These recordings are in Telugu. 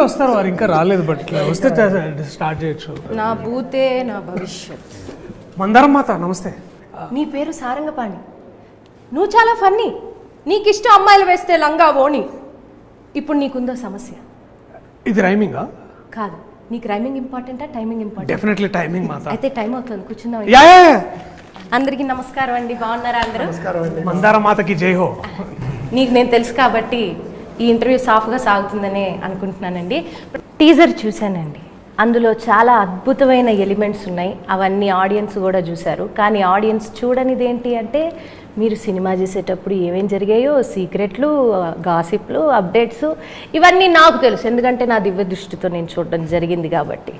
వస్తారు వారు ఇంకా రాలేదు, బట్ వస్తే స్టార్ట్ చేయొచ్చు. నా భూతే నా భవిష్యత్. మందారం మాత నమస్తే. నీ పేరు సారంగపాణి, నువ్వు చాలా ఫన్నీ, నీకు ఇష్టం అమ్మాయిలు వేస్తే లంగా ఓణి. ఇప్పుడు నీకుందో సమస్య. ఇది రైమింగా? కాదు, నీకు రైమింగ్ ఇంపార్టెంటా టైమింగ్ ఇంపార్టెంట్? డెఫినెట్లీ టైమింగ్ మాత. అయితే టైం అవుతుంది, కూర్చుందాం. Yeah yeah yeah. అందరికీ నమస్కారం అండి, బాగున్నారా అందరూ? మందార మాతకి జై హో. నీకు నేను తెలుసు కాబట్టి ఈ ఇంటర్వ్యూ సాఫ్ట్గా సాగుతుందనే అనుకుంటున్నానండి. టీజర్ చూశానండి, అందులో చాలా అద్భుతమైన ఎలిమెంట్స్ ఉన్నాయి, అవన్నీ ఆడియన్స్ కూడా చూశారు. కానీ ఆడియన్స్ చూడనిది ఏంటి అంటే, మీరు సినిమా చేసేటప్పుడు ఏమేం జరిగాయో సీక్రెట్లు, గాసిప్లు, అప్డేట్స్ ఇవన్నీ నాకు తెలుసు, ఎందుకంటే నా దివ్య దృష్టితో నేను చూడడం జరిగింది కాబట్టి.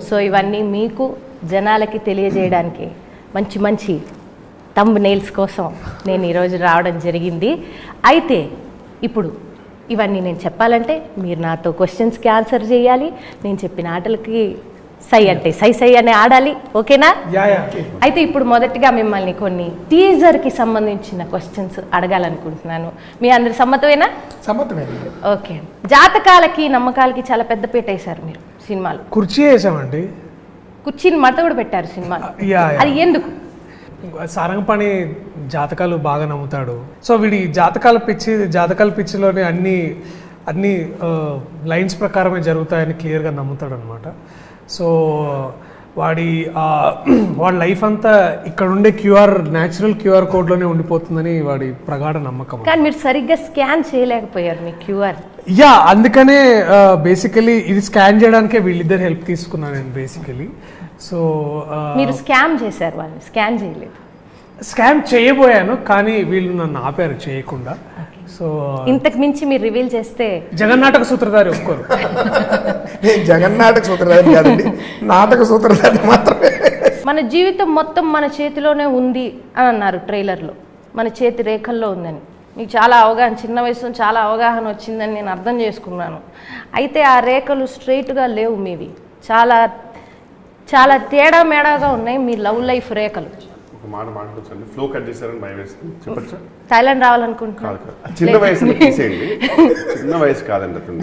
సో ఇవన్నీ మీకు జనాలకి తెలియజేయడానికి మంచి మంచి థంబ్ నెయిల్స్ కోసం నేను ఈరోజు రావడం జరిగింది. అయితే ఇప్పుడు ఇవన్నీ నేను చెప్పాలంటే మీరు నాతో క్వశ్చన్స్కి ఆన్సర్ చేయాలి, నేను చెప్పిన ఆటలకి సై అంటే సై అని ఆడాలి, ఓకేనా? అయితే ఇప్పుడు మొదటిగా మిమ్మల్ని కొన్ని టీజర్కి సంబంధించిన క్వశ్చన్స్ అడగాలనుకుంటున్నాను. మీ అందరి సమ్మతమేనా? సమ్మతమే. ఓకే. జాతకాలకి నమ్మకాలకి చాలా పెద్ద పీట వేశారు మీరు సినిమాలు. కుర్చీ వేసామండి, కుర్చీని మడత కూడా పెట్టారు సినిమాలు. అది ఎందుకు? సారంగపాణి జాతకాలు బాగా నమ్ముతాడు. సో వీడి జాతకాల పిచ్చిలోనే అన్ని లైన్స్ ప్రకారమే జరుగుతాయని క్లియర్గా నమ్ముతాడు అనమాట. సో వాడి లైఫ్ అంతా ఇక్కడ ఉండే న్యాచురల్ క్యూఆర్ కోడ్లోనే ఉండిపోతుందని వాడి ప్రగాఢ నమ్మకం. కానీ మీరు సరిగ్గా స్కాన్ చేయలేకపోయారు మీ క్యూఆర్. యా, అందుకనే బేసికలీ ఇది స్కాన్ చేయడానికే వీళ్ళిద్దరు హెల్ప్ తీసుకున్నాను నేను బేసికలీ. సో మీరు స్కామ్ చేశారు, వాళ్ళని స్కాన్ చేయలేదు. స్కామ్ చేయబోయాను కానీ వీళ్ళు నన్ను ఆపారు చేయకుండా. సో ఇంతకు మించి మీరు రివీల్ చేస్తే జగన్నాటక సూత్రధారి ఒప్పుకోరు. జగన్నాటక సూత్రధారి కాదండి, నాటక సూత్రధారి మాత్రమే. మన జీవితం మొత్తం మన చేతిలోనే ఉంది అని అన్నారు ట్రైలర్లో, మన చేతి రేఖల్లో ఉందని. మీకు చాలా అవగాహన, చిన్న వయసులో చాలా అవగాహన వచ్చిందని నేను అర్థం చేసుకున్నాను. అయితే ఆ రేఖలు స్ట్రైట్గా లేవు, మీవి చాలా చాలా తేడా మేడాగా ఉన్నాయి మీ లవ్ లైఫ్ రేఖలు. ఫ్లో కట్ చేశారని భయం వేస్తుంది. చెప్పచ్చా? థాయిలాండ్ రావాలనుకుంటున్నాను. చిన్న వయసు తీసేయండి, చిన్న వయసు కాదండి అతను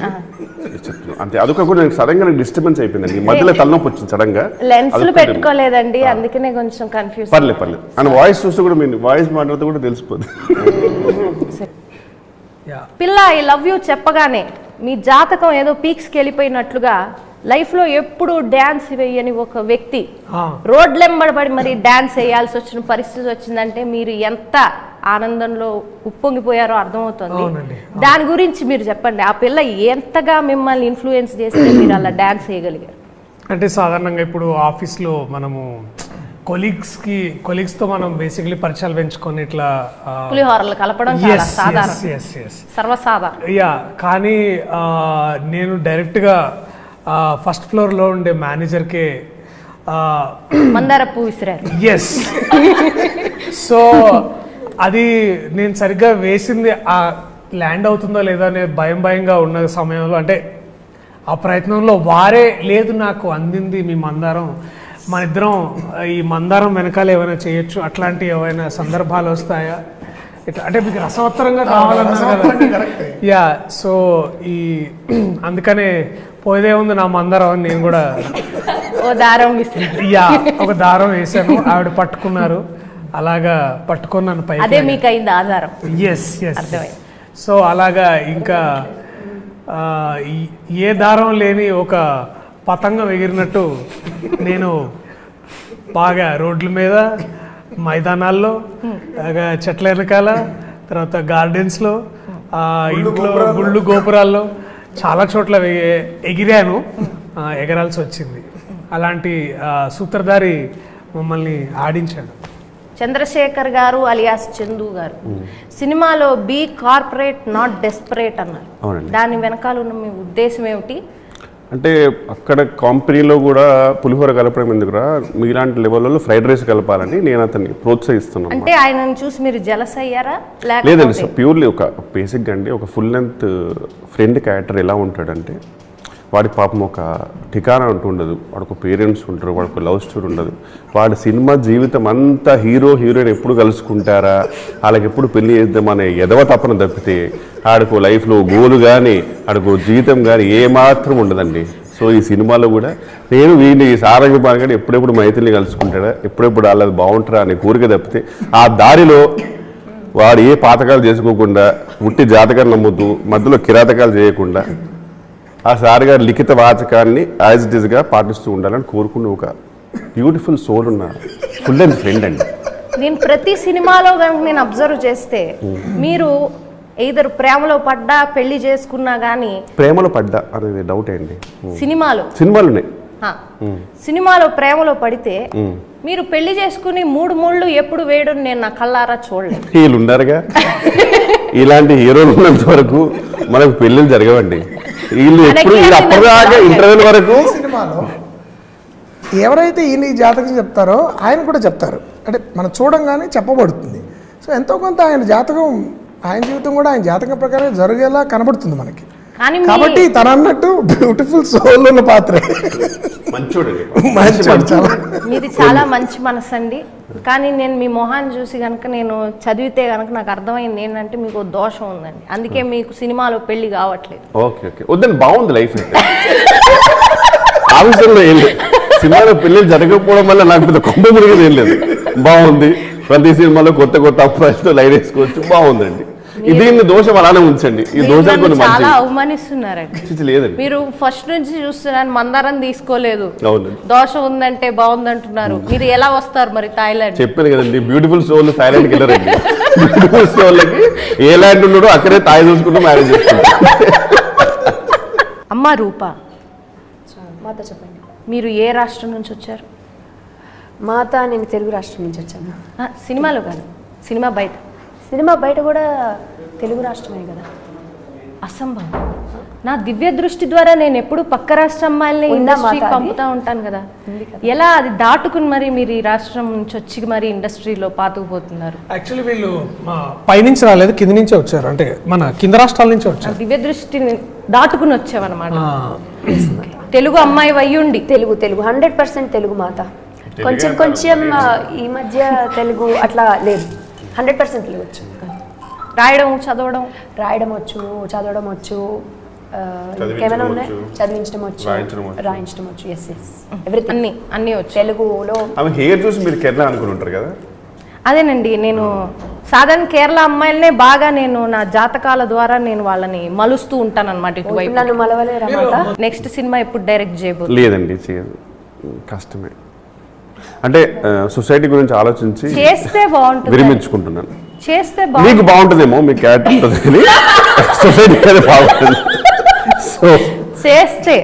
చెప్తున్నాను అంతే. అదొక కూడా సడన్ గా డిస్టర్బెన్స్ అయిపోయిందండి, మధ్యలో తలనొప్పి వచ్చింది సడన్ గా. లెన్స్లు పెట్టుకోలేదండి, అందుకనే కొంచెం కన్ఫ్యూజ్. పర్లేదు అండ్ వాయిస్ చూస్తే కూడా మీరు వాయిస్ మాట్లాడితే కూడా తెలిసిపోతుంది. పిల్ల ఐ లవ్ యూ చెప్పగానే మీ జాతకం ఏదో పీక్స్కి వెళ్ళిపోయినట్లుగా లైఫ్లో ఎప్పుడు డ్యాన్స్ వేయని ఒక వ్యక్తి రోడ్లెంబడబడి మరి డ్యాన్స్ వేయాల్సి వచ్చిన పరిస్థితి వచ్చిందంటే మీరు ఎంత ఆనందంలో ఉప్పొంగిపోయారో అర్థమవుతుంది. దాని గురించి మీరు చెప్పండి. ఆ పిల్ల ఎంతగా మిమ్మల్ని ఇన్ఫ్లుయెన్స్ చేస్తే మీరు అలా డ్యాన్స్ వేయగలిగారు? అంటే సాధారణంగా ఇప్పుడు ఆఫీస్లో మనము కొలీగ్స్తో మనం బేసిక్లీ పరిచయాలు పెంచుకొని ఇట్లా పులిహోరలు కలపడం సర్వసాధారణం. యా, కానీ నేను డైరెక్ట్గా ఫస్ట్ ఫ్లోర్లో ఉండే మేనేజర్కే మందార పువ్వు విసిరారు. ఎస్. సో అది నేను సరిగ్గా వేసింది ల్యాండ్ అవుతుందో లేదో అనే భయంగా ఉన్న సమయంలో, అంటే ఆ ప్రయత్నంలో వారే లేదు నాకు అందింది మీ మందారం, మన ఇద్దరం ఈ మందారం వెనకాల ఏమైనా చేయొచ్చు, అట్లాంటి ఏమైనా సందర్భాలు వస్తాయా ఇట్లా, అంటే మీకు రసవత్తరంగా కావాలన్నారు కదా. యా, సో అందుకనే పోయేదే ఉంది నా మందారం అని నేను కూడా ఒక దారం వేసాను. ఆవిడ పట్టుకున్నారు, అలాగా పట్టుకొని నన్ను పైకి. అదే మీకు అయింది ఆధారం. ఎస్. సో అలాగా ఇంకా ఏ దారం లేని ఒక పతంగం ఎగిరినట్టు నేను బాగా రోడ్ల మీద, మైదానాల్లో, చెట్ల వెనకాల, తర్వాత గార్డెన్స్లో, ఇంట్లో గుళ్ళు గోపురాల్లో చాలా చోట్ల ఎగిరాను, ఎగరాల్సి వచ్చింది. అలాంటి సూత్రధారి మమ్మల్ని ఆడించాడు. చంద్రశేఖర్ గారు అలియాస్ చందు గారు సినిమాలో బీ కార్పొరేట్ నాట్ డెస్పరేట్ అన్నారు. దాని వెనకాల ఉన్న మీ ఉద్దేశం ఏమిటి? అంటే అక్కడ కంపెనీలో కూడా పులిహోర కలపడం ఎందుకురా, మీలాంటి లెవెల్లో ఫ్రైడ్ రైస్ కలపాలని నేను అతన్ని ప్రోత్సహిస్తున్నాను. అంటే ఆయనను చూసి మీరు జలస్ అయ్యారా? లేదండి, ప్యూర్లీ ఒక బేసిక్గా అండి ఒక ఫుల్ లెంత్ ఫ్రెండ్ క్యారెక్టర్ ఎలా ఉంటాడంటే వాడి పాపం ఒక ఠికానా అంటూ ఉండదు, వాడికి పేరెంట్స్ ఉంటారు, వాడికి లవ్ స్టోరీ ఉండదు. వాడి సినిమా జీవితం అంతా హీరో హీరోయిన్ ఎప్పుడు కలుసుకుంటారా, వాళ్ళకి ఎప్పుడు పెళ్లి చేద్దామనే ఎదవ తప్పన తప్పితే ఆడికో లైఫ్లో గోలు కానీ ఆడికో జీవితం కానీ ఏమాత్రం ఉండదండి. సో ఈ సినిమాలో కూడా నేను వీడిని సారంగ పాల్గొని ఎప్పుడెప్పుడు మైత్రిని కలుసుకుంటాడా, ఎప్పుడెప్పుడు వాళ్ళది బాగుంటారా అనే కోరిక తప్పితే ఆ దారిలో వాడు ఏ పాతకాలు చేసుకోకుండా ఉట్టి జాతకాలు నమ్ముతూ మధ్యలో కిరాతకాలు చేయకుండా ఆ సార్ గారి లిఖిత వాచకాన్ని యాజ్ ఇట్ ఈస్గా పాటిస్తూ ఉండాలని కోరుకునే ఒక బ్యూటిఫుల్ సోల్ ఉన్న ఫుల్ అండ్ ఫ్రెండ్ అండి. నేను ప్రతి సినిమాలో కనుక నేను అబ్జర్వ్ చేస్తే మీరు either ప్రేమలో పడ్డా పెళ్లి చేసుకున్నా గానీ ప్రేమలో పడ్డా అనేది డౌట్ అండి. సినిమాలోనే సినిమాలో ప్రేమలో పడితే మీరు పెళ్లి చేసుకుని 3 ముళ్ళు ఎప్పుడు వేయడం నేను నా కళ్ళారా చూడలేదు. వీళ్ళు ఉన్నారుగా, ఇలాంటి హీరోలు ఉన్నంత వరకు మనకు పెళ్ళిళ్ళు జరగవండి. వీళ్ళు ఎప్పుడు అప్పటిదాకా ఇంటర్వ్యూల వరకు సినిమాలో ఎవరైతే ఈయన ఈ జాతకం చెప్తారో ఆయన కూడా చెప్తారు, అంటే మనం చూడంగానే చెప్పబడుతుంది. సో ఎంతో కొంత ఆయన జాతకం, ఆయన జీవితం కూడా ఆయన జాతకం ప్రకారం జరిగేలా కనబడుతుంది మనకి. కాబట్టి తన అన్నట్టు బ్యూటిఫుల్ సోల్ ఉన్న పాత్ర. మీది చాలా మంచి మనసు అండి. కానీ నేను మీ మొహాన్ని చూసి కనుక నేను చదివితే కనుక నాకు అర్థమైంది ఏంటంటే మీకు దోషం ఉందండి, అందుకే మీకు సినిమాలో పెళ్లి కావట్లేదు. ఓకే ఓకే వద్దని బాగుంది లైఫ్ ఆ విషయంలో ఏం లేదు. సినిమాలో పెళ్లి జరగకపోవడం వల్ల నాకు పెద్ద కొంప మురిగేది ఏం లేదు, బాగుంది. ప్రతి సినిమాలో కొత్త కొత్త అప్రాయితో లైన్ వేసుకోవచ్చు, బాగుందండి. దీన్ని దోషం అలానే ఉంచండి. ఈ దోషాలు కొన్ని చాలా అవమానిస్తున్నారండి. లేదండి, మీరు ఫస్ట్ నుంచి చూస్తున్నాను మందారం తీసుకోలేదు, దోషం ఉందంటే బాగుందంటున్నారు. మీరు ఎలా వస్తారు మరి థాయిలాండ్? చెప్పాను కదండి, బ్యూటిఫుల్ సోల్ థాయిలాండ్కి వెళ్ళారండి. బ్యూటిఫుల్ సోల్కి ఏ ల్యాండ్ ఉన్నాడో అక్కడే తాయి చూసుకుంటూ మ్యారేజ్ చేసుకుంటారు. అమ్మ రూప, మాత చెప్పండి. మీరు ఏ రాష్ట్రం నుంచి వచ్చారు? మాత నేను తెలుగు రాష్ట్రం నుంచి వచ్చాను. సినిమాలో కాదు, సినిమా బయట. సినిమా బయట కూడా తెలుగు రాష్ట్రమే కదా. అసంభవం. నా దివ్య దృష్టి ద్వారా నేను ఎప్పుడు పక్క రాష్ట్ర అమ్మాయిల్ని ఇండస్ట్రీకి పంపుతా ఉంటాను కదా, ఎలా అది దాటుకుని మరి మీరు ఈ రాష్ట్రం నుంచి వచ్చి మరి ఇండస్ట్రీలో పాతుకుపోతున్నారు? యాక్చువల్లీ వీళ్ళు పైనుంచి రాలేదు, కింద నుంచే వచ్చారు, అంటే మన కింద రాష్ట్రాల నుంచి వచ్చారు. దివ్య దృష్టిని దాటుకుని వచ్చావన్నమాట. తెలుగు అమ్మాయి అయ్యుండి తెలుగు 100% తెలుగు మాత. కొంచెం ఈ మధ్య తెలుగు అట్లా లేదు, 100% తెలుగు వచ్చు. రాయడం చదవడం చదవడం వచ్చు, ఇంకేమైనా ఉన్నాయి, చదివించడం వచ్చు, రాయించడం వచ్చు. ఎస్ ఎవ్రీథింగ్ అన్నీ వచ్చు. తెలుగులో హెయిర్ చూసి మీరు కేరళ అనుకుని ఉంటారు కదా. అదేనండి, నేను సాధారణ కేరళ అమ్మాయిలనే బాగా నేను నా జాతకాల ద్వారా నేను వాళ్ళని మలుస్తూ ఉంటాను అనమాట. ఇటువైపు నన్ను మలవలేరా? నెక్స్ట్ సినిమా ఎప్పుడు డైరెక్ట్ చేయబోతుంది? లేదండి, చేయదు, కష్టమే. అంటే సొసైటీ గురించి ఆలోచించి చేస్తే బాగుంటుంది, విరమించుకుంటున్నాను. చేస్తే మీకు బాగుంటుందేమో, మీ క్యారెక్టర్ ఉంటుంది కానీ సొసైటీ అనేది బాగుంటుంది. సో చేస్తే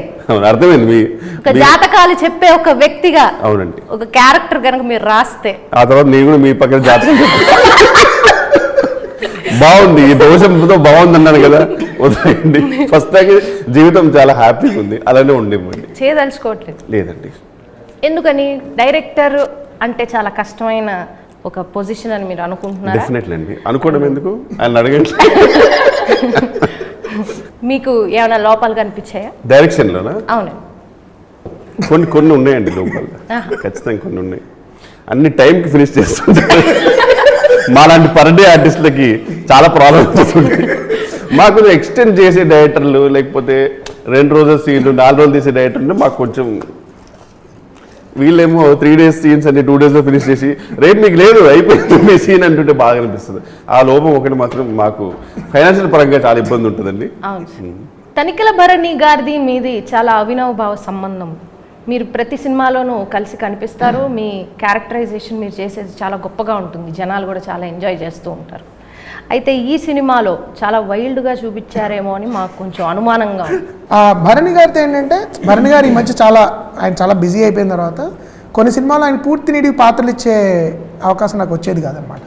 అర్థమైంది. మీ ఒక జాతకాలు చెప్పే ఒక వ్యక్తిగా, అవునండి, ఒక క్యారెక్టర్ కనుక మీరు రాస్తే ఆ తర్వాత నేను కూడా మీ పక్కన జాతకం బాగుంది, ఈ దోషంతో బాగుంది అన్నాను కదా, వదిలేయండి. ఫస్ట్ దాకా జీవితం చాలా హ్యాపీగా ఉంది, అలానే ఉండివ్వండి. చేయదలుచుకోవట్లేదు? లేదండి. ఎందుకని? డైరెక్టర్ అంటే చాలా కష్టమైన ఒక పొజిషన్ అని మీరు అనుకుంటున్నారా? డెఫినెట్లీ అండి. అనుకోవడం ఎందుకు, ఆయన అడగండి. మీకు ఏమైనా లోపాలు కనిపించాయా డైరెక్షన్లోనా? అవునండి, కొన్ని ఉన్నాయండి లోపాలు, ఖచ్చితంగా కొన్ని ఉన్నాయి. అన్ని టైంకి ఫినిష్ చేస్తుంటారు. మాలాంటి పర్ డే ఆర్టిస్టులకి చాలా ప్రాబ్లమ్స్ వస్తుంటాయి. మాకు ఎక్స్టెండ్ చేసే డైరెక్టర్లు, లేకపోతే 2 రోజుల సీన్లు 4 రోజులు తీసే డైరెక్టర్లు మాకు కొంచెం, వీళ్ళేమో 3 days సీన్స్ అన్ని 2 daysలో ఫినిష్ చేసి రేపు మీకు లేదు అయిపోయింది మీ సీన్ అంటుంటే బాగా అనిపిస్తుంది. ఆ లోపం ఒకటి మాత్రం మాకు ఫైనాన్షియల్ పరంగా చాలా ఇబ్బంది ఉంటుందండి. తనికెల భరణి గారిది మీది చాలా అవినాభావ సంబంధం. మీరు ప్రతి సినిమాలోనూ కలిసి కనిపిస్తారు, మీ క్యారెక్టరైజేషన్ మీరు చేసేది చాలా గొప్పగా ఉంటుంది, జనాలు కూడా చాలా ఎంజాయ్ చేస్తూ ఉంటారు. అయితే ఈ సినిమాలో చాలా వైల్డ్గా చూపించారేమో అని మాకు కొంచెం అనుమానంగా ఉంది. భరణి గారితో ఏంటంటే, భరణి గారు ఈ మధ్య ఆయన చాలా బిజీ అయిపోయిన తర్వాత కొన్ని సినిమాలు ఆయన పూర్తి నీటి పాత్రలు ఇచ్చే అవకాశం నాకు వచ్చేది కాదనమాట.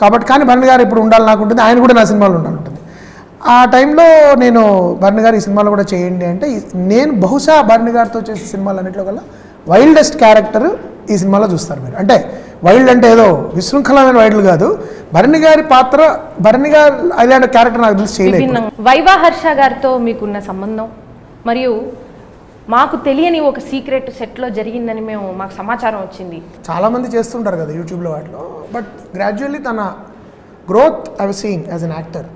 కాబట్టి కానీ భరణి గారు ఇప్పుడు ఉండాలి నాకు ఉంటుంది, ఆయన కూడా నా సినిమాలో ఉండాలంటుంది. ఆ టైంలో నేను భరణి గారు ఈ సినిమాలో కూడా చేయండి అంటే, నేను బహుశా భరణి గారితో చేసే సినిమాలు అన్నింటిలో కల్లా వైల్డెస్ట్ క్యారెక్టర్ ఈ సినిమాలో చూస్తారు మీరు. అంటే వైల్డ్ అంటే ఏదో విశృంఖలమైన వైల్డ్ కాదు, భరణి గారి పాత్ర, భరణి గారు అలాంటి క్యారెక్టర్ నాకు తెలిసి చేయలేదు. వైవా హర్ష గారితో మీకున్న సంబంధం మరియు మాకు తెలియని ఒక సీక్రెట్ సెట్లో జరిగిందని మాకు సమాచారం వచ్చింది. చాలామంది చేస్తుంటారు కదా యూట్యూబ్లో వాటిలో, బట్ గ్రాడ్యువల్లీ తన growth I was seeing as an actor.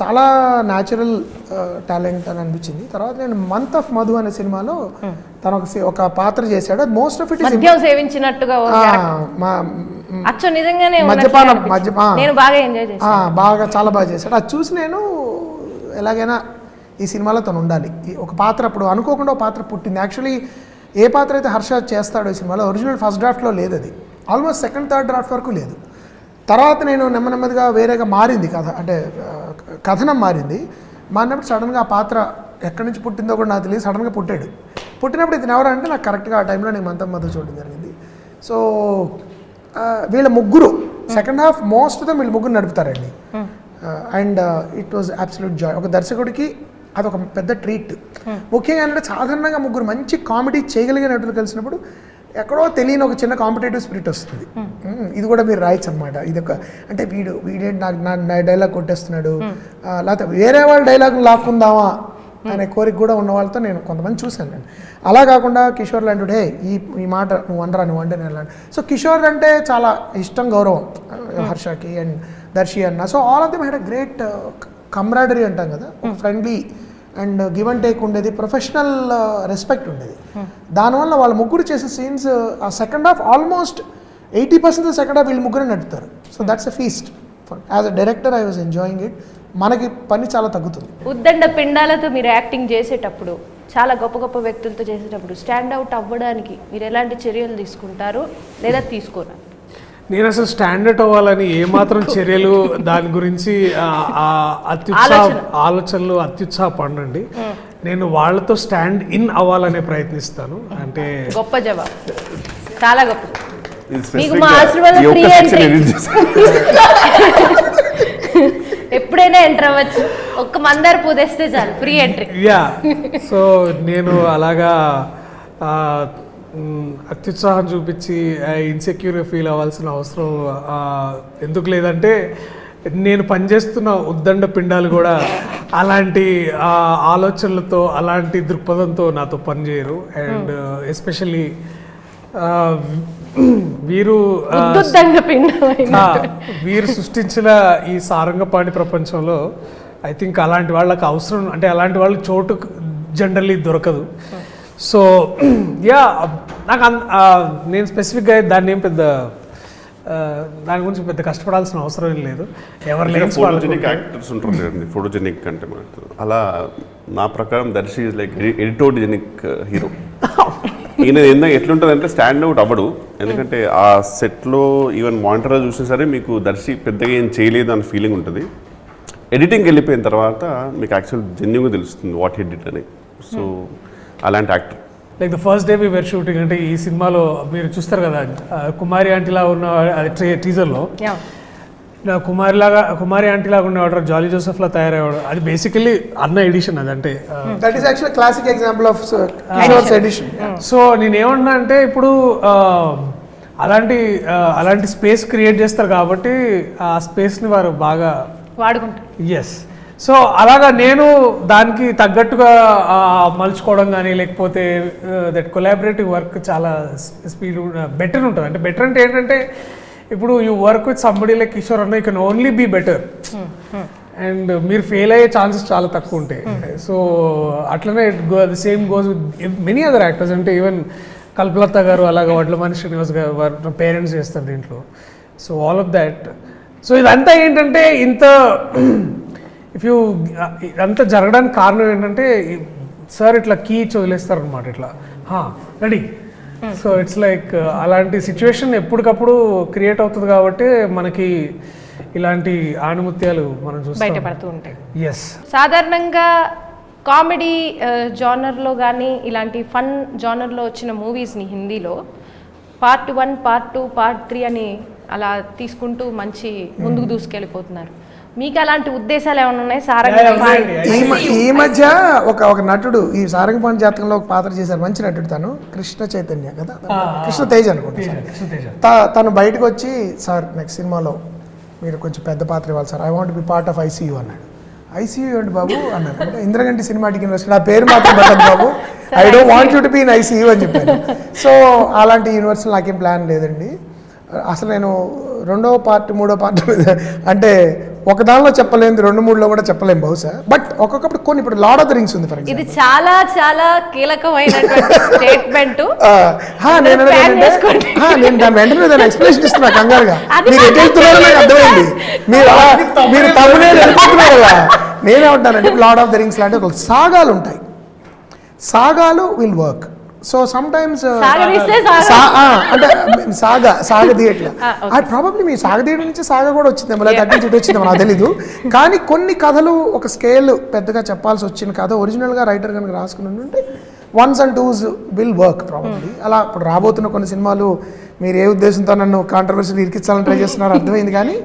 చాలా న్యాచురల్ టాలెంట్ అని అనిపించింది. తర్వాత నేను మంత్ ఆఫ్ మధు అనే సినిమాలో తను ఒక పాత్ర చేశాడు. అది మోస్ట్ ఆఫ్ ఇట్ మద్యం సేవించినట్టుగా అచ్చ నిజంగానే మద్యపానం నేను బాగా ఎంజాయ్ చేశాను. బాగా చాలా బాగా చేశాడు. అది చూసి నేను ఎలాగైనా ఈ సినిమాలో తను ఉండాలి. ఒక పాత్ర అప్పుడు అనుకోకుండా ఒక పాత్ర పుట్టింది. యాక్చువల్లీ ఏ పాత్ర అయితే హర్ష చేస్తాడో ఈ సినిమాలో ఒరిజినల్ ఫస్ట్ డ్రాఫ్ట్లో లేదు, అది ఆల్మోస్ట్ సెకండ్ థర్డ్ డ్రాఫ్ట్ వరకు లేదు. తర్వాత నేను నెమ్మదిగా వేరేగా మారింది కథ, అంటే కథనం మారింది. మారినప్పుడు సడన్గా ఆ పాత్ర ఎక్కడి నుంచి పుట్టిందో కూడా నాకు తెలియదు, సడన్గా పుట్టాడు. పుట్టినప్పుడు ఇతను ఎవరంటే నాకు కరెక్ట్గా ఆ టైంలో నేను మంతం మధ్య చూడడం జరిగింది. సో వీళ్ళ ముగ్గురు second half most of them వీళ్ళు ముగ్గురు నడుపుతారండి. And it was absolute joy. ఒక దర్శకుడికి అదొక పెద్ద ట్రీట్. ముఖ్యంగా ఏంటంటే సాధారణంగా ముగ్గురు మంచి కామెడీ చేయగలిగే నటులు కలిసినప్పుడు ఎక్కడో తెలియని ఒక చిన్న కాంపిటేటివ్ స్పిరిట్ వస్తుంది. ఇది కూడా మీరు రాయొచ్చు అనమాట. ఇది ఒక అంటే వీడేంటి నా డైలాగ్ కొట్టేస్తున్నాడు, లేకపోతే వేరే వాళ్ళ డైలాగ్ లాక్కుందామా అనే కోరిక కూడా ఉన్న వాళ్ళతో నేను కొంతమంది చూశాను. నేను అలా కాకుండా కిషోర్ లాంటి హే ఈ మాట నువ్వు అనరా నువ్వు అంటే నేను అలాంటి. సో కిషోర్ అంటే చాలా ఇష్టం, గౌరవం హర్షకి అండ్ దర్శి అన్న. So all of them had a great camaraderie అంటాం కదా, friendly and give and take ఉండేది, ప్రొఫెషనల్ రెస్పెక్ట్ ఉండేది. దానివల్ల వాళ్ళ ముగ్గురు చేసే సీన్స్ ఆ second half almost 80% second half వీళ్ళు ముగ్గురే నడుపుతారు. So that's a feast. As a director I was enjoying it. మనకి పని చాలా తగ్గుతుంది. ఉద్దండ పిండాలతో మీరు యాక్టింగ్ చేసేటప్పుడు, చాలా గొప్ప గొప్ప వ్యక్తులతో చేసేటప్పుడు స్టాండ్ అవుట్ అవ్వడానికి మీరు ఎలాంటి చర్యలు తీసుకుంటారు లేదా తీసుకోరా? నేను అసలు స్టాండర్డ్ అవ్వాలని ఏమాత్రం చర్యలు దాని గురించి ఆలోచనలు అత్యుత్సాహపడండి. నేను వాళ్ళతో స్టాండ్ ఇన్ అవ్వాలనే ప్రయత్నిస్తాను. అంటే గొప్ప జవాబు, చాలా గొప్ప. మీకు మా ఆశీర్వాదం ఫ్రీ ఎంట్రీ, ఎప్పుడైనా ఎంటర్ అవ్వచ్చు. ఒక్క మందార పూ తెస్తే చాలు, ఫ్రీ ఎంట్రీ. యా, సో నేను అలాగా అత్యుత్సాహం చూపించి ఇన్సెక్యూర్గా ఫీల్ అవ్వాల్సిన అవసరం ఎందుకు లేదంటే నేను పనిచేస్తున్న ఉద్దండ పిండాలు కూడా అలాంటి ఆలోచనలతో అలాంటి దృక్పథంతో నాతో పనిచేయరు. అండ్ ఎస్పెషల్లీ వీరు వీరు సృష్టించిన ఈ సారంగపాణి ప్రపంచంలో ఐ థింక్ అలాంటి వాళ్ళకి అవసరం, అంటే అలాంటి వాళ్ళ చోటు జనరల్లీ దొరకదు. సో యా, నాకు నేను స్పెసిఫిక్గా దాన్ని ఏం పెద్ద దాని గురించి పెద్ద కష్టపడాల్సిన అవసరం ఏం లేదు. ఎవరు లేని ఫోటోజెనిక్ యాక్టర్స్ ఉంటారు కదండి, ఫోటోజెనిక్ అంటే అలా నా ప్రకారం దర్శి ఈజ్ లైక్ ఎడిటోజెనిక్ హీరో. ఈయన ఎట్లుంటుంది అంటే స్టాండ్ అవుట్ అవ్వడు, ఎందుకంటే ఆ సెట్లో ఈవెన్ మానిటర్లో చూసినా సరే మీకు దర్శి పెద్దగా ఏం చేయలేదు అన్న ఫీలింగ్ ఉంటుంది. ఎడిటింగ్కి వెళ్ళిపోయిన తర్వాత మీకు యాక్చువల్ జెన్యున్గా తెలుస్తుంది వాట్ హీ డిడ్ అని. సో అలాంటి actor like the first day we were shooting, అంటే ఈ సినిమాలో మీరు చూస్తారు కదా కుమారి ఆంటీలా ఉన్న టీజర్లో కుమారి ఆంటీలాగా ఉండేవాడు జాలీ జోసెఫ్లా తయారయ్యేవాడు. అది బేసికలీ అన్న ఎడిషన్. అదంటే that is actually classic example of Kishore's edition. So నేనేమన్నా అంటే ఇప్పుడు అలాంటి స్పేస్ క్రియేట్ చేస్తారు కాబట్టి ఆ స్పేస్ని వారు బాగా వాడుకుంటారు. ఎస్, సో అలాగా నేను దానికి తగ్గట్టుగా మలుచుకోవడం కానీ లేకపోతే దట్ కొలాబరేటివ్ వర్క్ చాలా స్పీడ్ బెటర్ ఉంటుంది. అంటే బెటర్ అంటే ఏంటంటే ఇప్పుడు you work with somebody like Kishore అన్న, you can only be better and మీరు ఫెయిల్ అయ్యే ఛాన్సెస్ చాలా తక్కువ ఉంటాయి. సో అట్లనే the same goes with many other actors. అంటే ఈవెన్ కల్పలత గారు అలాగా వడ్లమణి శ్రీనివాస్ గారు వారి పేరెంట్స్ చేస్తారు దీంట్లో. So all of that. So ఇదంతా ఏంటంటే ఇంత ఇఫ్ యూ ఇదంతా జరగడానికి కారణం ఏంటంటే సార్ ఇట్లా కీ వదిలేస్తారు అనమాట, ఇట్లా రెడీ. సో ఇట్స్ లైక్ అలాంటి సిచ్యువేషన్ ఎప్పటికప్పుడు క్రియేట్ అవుతుంది కాబట్టి మనకి ఇలాంటి ఆణిముత్యాలు మనం చూస్తాం, బయటపడుతూ ఉంటాయి. ఎస్. సాధారణంగా కామెడీ జానర్లో కానీ ఇలాంటి ఫన్ జానర్లో వచ్చిన మూవీస్ని హిందీలో పార్ట్ 1, పార్ట్ 2, పార్ట్ 3 అని అలా తీసుకుంటూ మంచి ముందుకు దూసుకెళ్ళిపోతున్నారు. మీకు అలాంటి ఉద్దేశాలు ఏమైనా ఉన్నాయి? ఈ మధ్య ఒక నటుడు ఈ సారంగపాణి జాతకంలో ఒక పాత్ర చేశారు, మంచి నటుడు తను, కృష్ణ చైతన్య కదా, కృష్ణ తేజ్ అనుకుంటా. తను బయటకు వచ్చి సార్ నెక్స్ట్ సినిమాలో మీరు కొంచెం పెద్ద పాత్ర ఇవ్వాలి sir, I want be part of ICU అన్నాడు. ఐసీయూ ఏంటి బాబు అన్నాడు. అంటే ఇంద్రగంటి సినిమాటిక్ యూనివర్సిటీ, నా పేరు మాత్రం పెట్టదు బాబు, I don't want you to be in ICU అని చెప్పాను. సో అలాంటి యూనివర్సల్ నాకేం ప్లాన్ లేదండి. అసలు నేను రెండో పార్ట్ మూడో పార్ట్ అంటే ఒక దానిలో చెప్పలేము, 2-3లో కూడా చెప్పలేము బహుశా. బట్ ఒక్కొక్కప్పుడు కొన్ని ఇప్పుడు లార్డ్ ఆఫ్ ద రింగ్స్ ఉంది ఫర్ ఇది ఎగ్జాంపుల్. చాలా చాలా కీలకమైనటువంటి స్టేట్మెంట్. నేను దాని వెంటనే దాని ఎక్స్ప్లెనేషన్ ఇస్తున్నా కంగారుగా. మీరు ఎటు వెళ్తున్నారో నాకు అర్థమైంది. మీరు తమ్మునే వెళ్ళిపోతున్నారు కదా. నేనే ఉంటానండి లార్డ్ ఆఫ్ ద రింగ్స్ లాంటి ఒక సాగాలు ఉంటాయి. సాగాలు will work. So sometimes అంటే సాగదీయట్లా అది ప్రాబబ్లీ మీ సాగదీయడం నుంచి సాగ కూడా వచ్చింది, మళ్ళీ అటు నుంచి ఇటు వచ్చిందేమో నాకు తెలీదు. కానీ కొన్ని కథలు ఒక స్కేల్ పెద్దగా చెప్పాల్సి వచ్చిన కథ ఒరిజినల్గా రైటర్ కనుక రాసుకుని ఉంటే 1s and 2s will work probably. అలా ఇప్పుడు రాబోతున్న కొన్ని సినిమాలు మీరు ఏ ఉద్దేశంతో నన్ను కాంట్రవర్సీలు ఇరికించాలని ట్రై చేస్తున్నారో అర్థమైంది. కానీ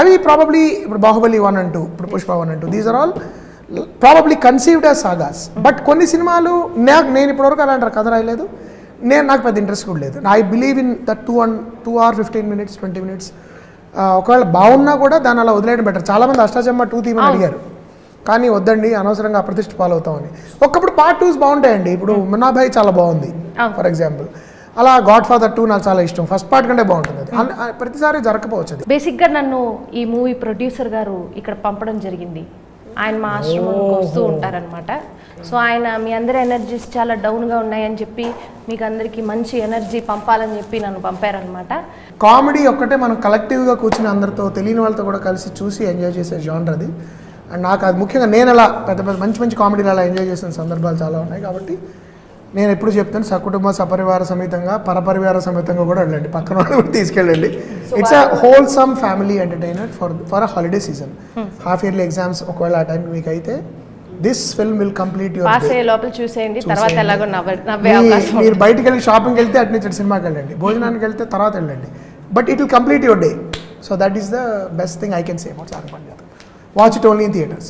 అవి ప్రాబబ్లీ ఇప్పుడు బాహుబలి 1 and 2, ఇప్పుడు Pushpa 1 and 2, these are all probably conceived as sagas. But కొన్ని సినిమాలు నేను ఇప్పటివరకు అలాంటి కథ రాయలేదు, నాకు పెద్ద ఇంట్రెస్ట్ కూడా లేదు. I believe in that 2 hours 15 minutes 20 minutes ఒకవేళ బాగున్నా కూడా దాన్ని అలా వదిలేయడం బెటర్. చాలామంది అష్టాచమ్మ 2 తీయమని అడిగారు, కానీ వద్దండి అనవసరంగా అప్రతిష్ట పాలవుతామని. ఒకప్పుడు పార్ట్ 2s బాగుంటాయండి. ఇప్పుడు మున్నాభాయ్ చాలా బాగుంది ఫర్ ఎగ్జాంపుల్. అలా గాడ్ ఫాదర్ 2 నాకు చాలా ఇష్టం, ఫస్ట్ పార్ట్ కంటే బాగుంటుంది. అది ప్రతిసారి జరగకపోవచ్చు. అది బేసిక్గా నన్ను ఈ మూవీ ప్రొడ్యూసర్ గారు ఇక్కడ పంపడం జరిగింది. ఆయన మా ఆశ్రమంకి వస్తూ ఉంటారనమాట. సో ఆయన మీ అందరి ఎనర్జీస్ చాలా డౌన్గా ఉన్నాయని చెప్పి మీకు అందరికీ మంచి ఎనర్జీ పంపాలని చెప్పి నన్ను పంపారనమాట. కామెడీ ఒక్కటే మనం కలెక్టివ్గా కూర్చుని అందరితో తెలియని వాళ్ళతో కూడా కలిసి చూసి ఎంజాయ్ చేసే జానర్ అది. అండ్ నాకు అది ముఖ్యంగా నేను అలా పెద్ద పెద్ద మంచి కామెడీలు అలా ఎంజాయ్ చేసిన సందర్భాలు చాలా ఉన్నాయి. కాబట్టి నేను ఎప్పుడు చెప్తాను సకుటుంబ సపరివార సమేతంగా పరపరివార సమేతంగా కూడా వెళ్ళండి, పక్కన వాళ్ళు కూడా తీసుకెళ్ళండి. It's a wholesome family entertainer for a holiday season. Half yearly exams ఒకవేళ ఆ టైంకి మీకు అయితే this film will complete your pass అయ్యే లోపల చూసేయండి, తర్వాత ఎలాగో నవ్వే అవకాశం. మీరు బయటికి వెళ్ళి షాపింగ్కి వెళ్తే అటు నుంచి సినిమాకి వెళ్ళండి, భోజనానికి వెళ్తే తర్వాత వెళ్ళండి, but it will complete your day. So that is the best thing I can say about Sarangapani Jathakam. Watch it only in theatres.